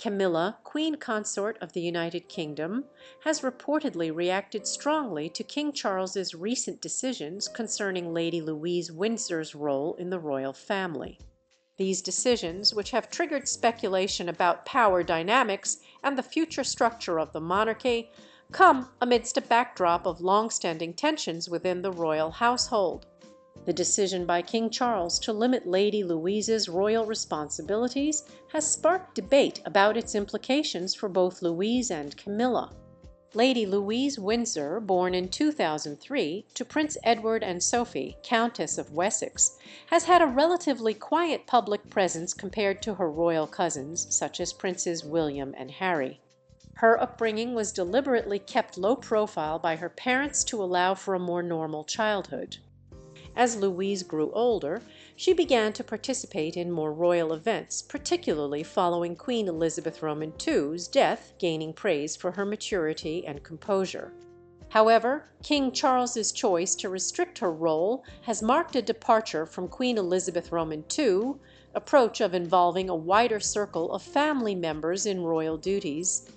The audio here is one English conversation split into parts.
Camilla, Queen Consort of the United Kingdom, has reportedly reacted strongly to King Charles's recent decisions concerning Lady Louise Windsor's role in the royal family. These decisions, which have triggered speculation about power dynamics and the future structure of the monarchy, come amidst a backdrop of long-standing tensions within the royal household. The decision by King Charles to limit Lady Louise's royal responsibilities has sparked debate about its implications for both Louise and Camilla. Lady Louise Windsor, born in 2003 to Prince Edward and Sophie, Countess of Wessex, has had a relatively quiet public presence compared to her royal cousins, such as Princes William and Harry. Her upbringing was deliberately kept low profile by her parents to allow for a more normal childhood. As Louise grew older, she began to participate in more royal events, particularly following Queen Elizabeth Roman II's death, gaining praise for her maturity and composure. However, King Charles's choice to restrict her role has marked a departure from Queen Elizabeth Roman II's approach of involving a wider circle of family members in royal duties.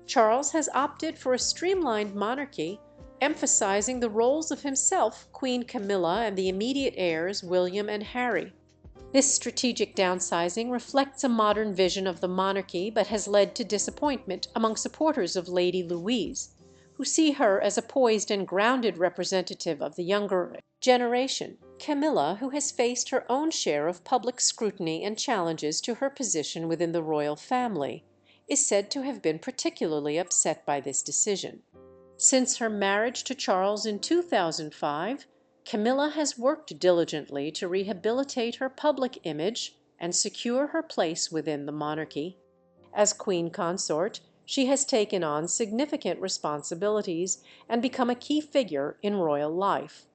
Charles has opted for a streamlined monarchy, emphasizing the roles of himself, Queen Camilla, and the immediate heirs, William and Harry. This strategic downsizing reflects a modern vision of the monarchy, but has led to disappointment among supporters of Lady Louise, who see her as a poised and grounded representative of the younger generation. Camilla, who has faced her own share of public scrutiny and challenges to her position within the royal family, is said to have been particularly upset by this decision. Since her marriage to Charles in 2005, Camilla has worked diligently to rehabilitate her public image and secure her place within the monarchy. As Queen Consort, she has taken on significant responsibilities and become a key figure in royal life.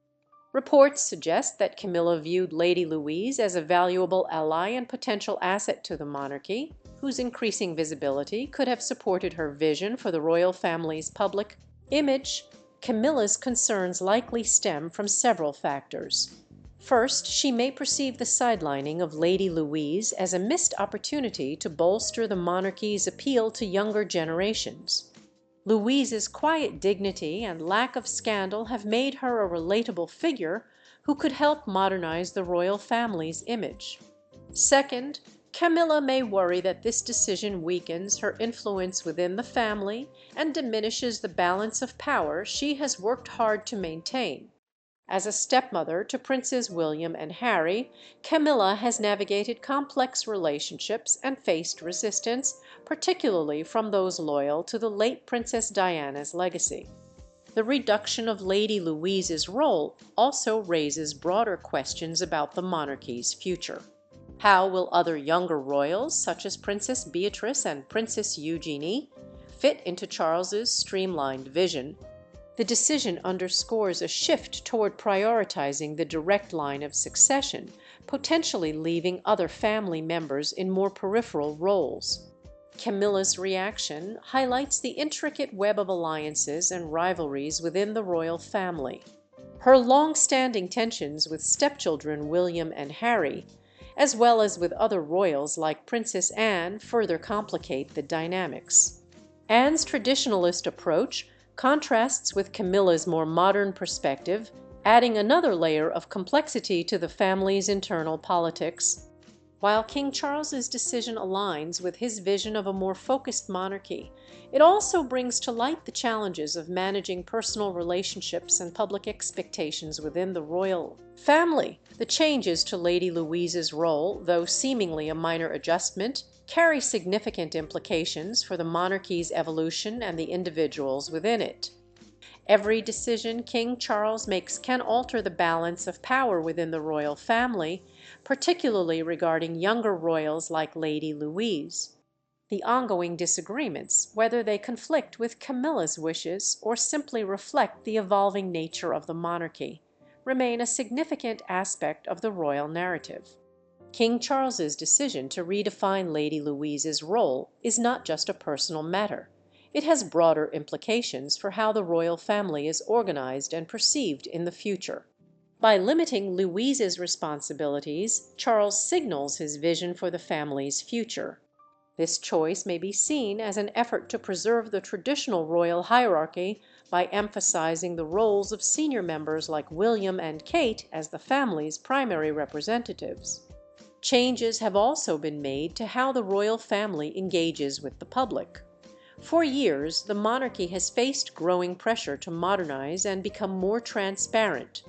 Reports suggest that Camilla viewed Lady Louise as a valuable ally and potential asset to the monarchy, whose increasing visibility could have supported her vision for the royal family's public image. Camilla's concerns likely stem from several factors. First, she may perceive the sidelining of Lady Louise as a missed opportunity to bolster the monarchy's appeal to younger generations. Louise's quiet dignity and lack of scandal have made her a relatable figure who could help modernize the royal family's image. Second, Camilla may worry that this decision weakens her influence within the family and diminishes the balance of power she has worked hard to maintain. As a stepmother to Princes William and Harry, Camilla has navigated complex relationships and faced resistance, particularly from those loyal to the late Princess Diana's legacy. The reduction of Lady Louise's role also raises broader questions about the monarchy's future. How will other younger royals, such as Princess Beatrice and Princess Eugenie, fit into Charles's streamlined vision? The decision underscores a shift toward prioritizing the direct line of succession, potentially leaving other family members in more peripheral roles. Camilla's reaction highlights the intricate web of alliances and rivalries within the royal family. Her long-standing tensions with stepchildren William and Harry, as well as with other royals like Princess Anne, further complicate the dynamics. Anne's traditionalist approach contrasts with Camilla's more modern perspective, adding another layer of complexity to the family's internal politics. While King Charles's decision aligns with his vision of a more focused monarchy, it also brings to light the challenges of managing personal relationships and public expectations within the royal family. The changes to Lady Louise's role, though seemingly a minor adjustment, carry significant implications for the monarchy's evolution and the individuals within it. Every decision King Charles makes can alter the balance of power within the royal family, particularly regarding younger royals like Lady Louise. The ongoing disagreements, whether they conflict with Camilla's wishes or simply reflect the evolving nature of the monarchy, remain a significant aspect of the royal narrative. King Charles's decision to redefine Lady Louise's role is not just a personal matter. It has broader implications for how the royal family is organized and perceived in the future. By limiting Louise's responsibilities, Charles signals his vision for the family's future. This choice may be seen as an effort to preserve the traditional royal hierarchy by emphasizing the roles of senior members like William and Kate as the family's primary representatives. Changes have also been made to how the royal family engages with the public. For years, the monarchy has faced growing pressure to modernize and become more transparent.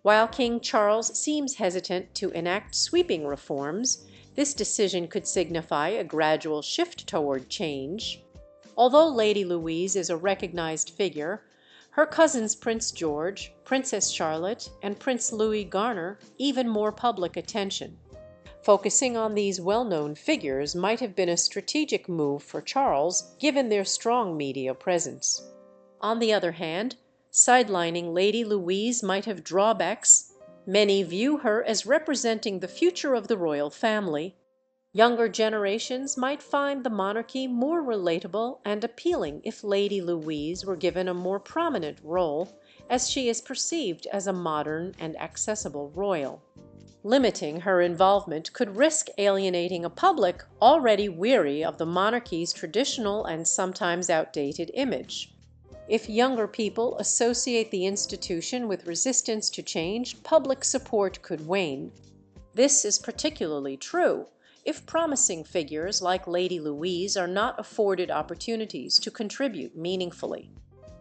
While King Charles seems hesitant to enact sweeping reforms, this decision could signify a gradual shift toward change. Although Lady Louise is a recognized figure, her cousins Prince George, Princess Charlotte, and Prince Louis garner even more public attention. Focusing on these well-known figures might have been a strategic move for Charles, given their strong media presence. On the other hand, sidelining Lady Louise might have drawbacks. Many view her as representing the future of the royal family. Younger generations might find the monarchy more relatable and appealing if Lady Louise were given a more prominent role, as she is perceived as a modern and accessible royal. Limiting her involvement could risk alienating a public already weary of the monarchy's traditional and sometimes outdated image. If younger people associate the institution with resistance to change, public support could wane. This is particularly true if promising figures like Lady Louise are not afforded opportunities to contribute meaningfully.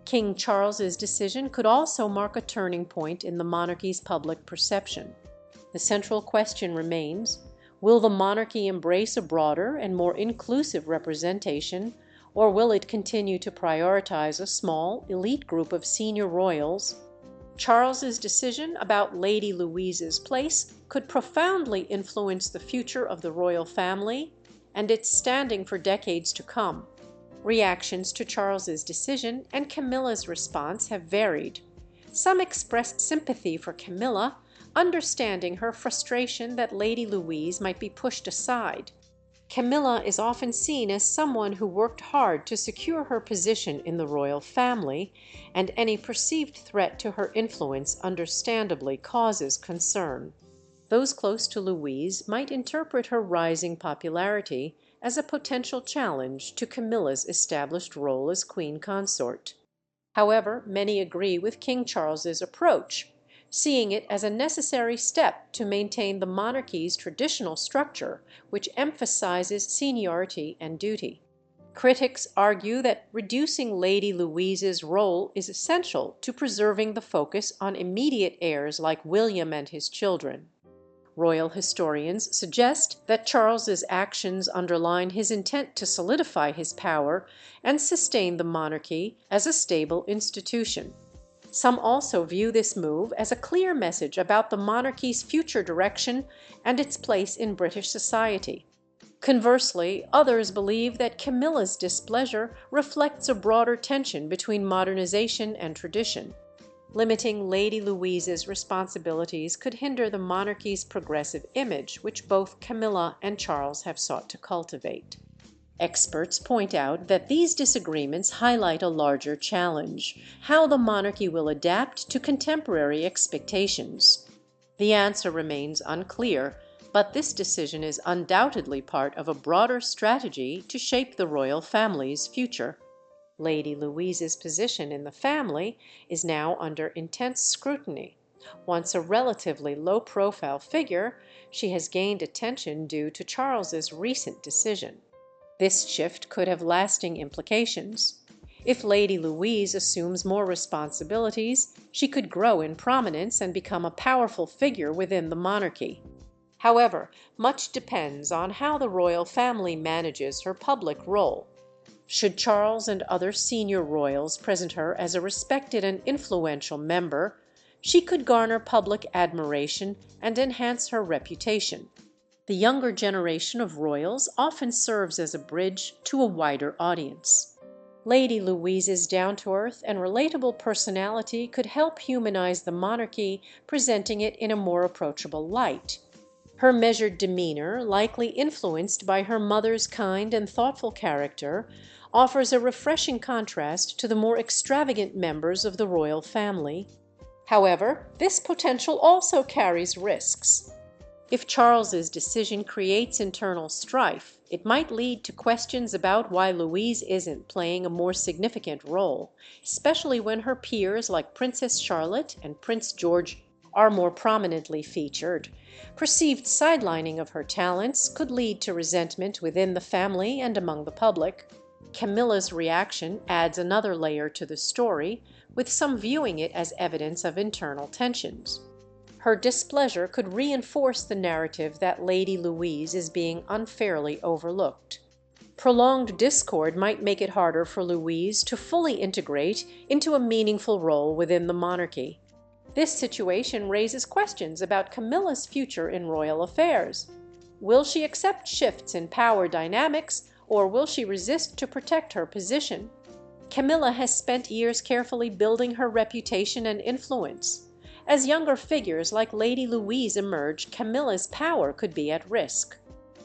King Charles's decision could also mark a turning point in the monarchy's public perception. The central question remains, will the monarchy embrace a broader and more inclusive representation, or will it continue to prioritize a small, elite group of senior royals? Charles's decision about Lady Louise's place could profoundly influence the future of the royal family and its standing for decades to come. Reactions to Charles's decision and Camilla's response have varied. Some expressed sympathy for Camilla, understanding her frustration that Lady Louise might be pushed aside. Camilla is often seen as someone who worked hard to secure her position in the royal family, and any perceived threat to her influence understandably causes concern. Those close to Louise might interpret her rising popularity as a potential challenge to Camilla's established role as queen consort. However, many agree with King Charles's approach, seeing it as a necessary step to maintain the monarchy's traditional structure, which emphasizes seniority and duty. Critics argue that reducing Lady Louise's role is essential to preserving the focus on immediate heirs like William and his children. Royal historians suggest that Charles's actions underline his intent to solidify his power and sustain the monarchy as a stable institution. Some also view this move as a clear message about the monarchy's future direction and its place in British society. Conversely, others believe that Camilla's displeasure reflects a broader tension between modernization and tradition. Limiting Lady Louise's responsibilities could hinder the monarchy's progressive image, which both Camilla and Charles have sought to cultivate. Experts point out that these disagreements highlight a larger challenge: how the monarchy will adapt to contemporary expectations. The answer remains unclear, but this decision is undoubtedly part of a broader strategy to shape the royal family's future. Lady Louise's position in the family is now under intense scrutiny. Once a relatively low-profile figure, she has gained attention due to Charles's recent decision. This shift could have lasting implications. If Lady Louise assumes more responsibilities, she could grow in prominence and become a powerful figure within the monarchy. However, much depends on how the royal family manages her public role. Should Charles and other senior royals present her as a respected and influential member, she could garner public admiration and enhance her reputation. The younger generation of royals often serves as a bridge to a wider audience. Lady Louise's down-to-earth and relatable personality could help humanize the monarchy, presenting it in a more approachable light. Her measured demeanor, likely influenced by her mother's kind and thoughtful character, offers a refreshing contrast to the more extravagant members of the royal family. However, this potential also carries risks. If Charles's decision creates internal strife, it might lead to questions about why Louise isn't playing a more significant role, especially when her peers like Princess Charlotte and Prince George are more prominently featured. Perceived sidelining of her talents could lead to resentment within the family and among the public. Camilla's reaction adds another layer to the story, with some viewing it as evidence of internal tensions. Her displeasure could reinforce the narrative that Lady Louise is being unfairly overlooked. Prolonged discord might make it harder for Louise to fully integrate into a meaningful role within the monarchy. This situation raises questions about Camilla's future in royal affairs. Will she accept shifts in power dynamics, or will she resist to protect her position? Camilla has spent years carefully building her reputation and influence. As younger figures like Lady Louise emerge, Camilla's power could be at risk.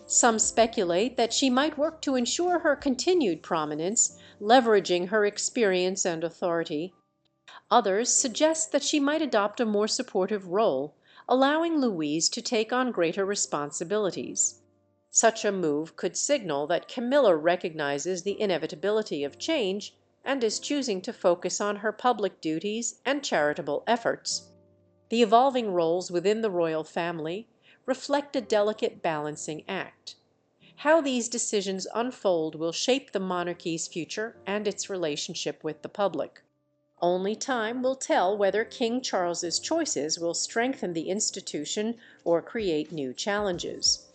Some speculate that she might work to ensure her continued prominence, leveraging her experience and authority. Others suggest that she might adopt a more supportive role, allowing Louise to take on greater responsibilities. Such a move could signal that Camilla recognizes the inevitability of change and is choosing to focus on her public duties and charitable efforts. The evolving roles within the royal family reflect a delicate balancing act. How these decisions unfold will shape the monarchy's future and its relationship with the public. Only time will tell whether King Charles's choices will strengthen the institution or create new challenges.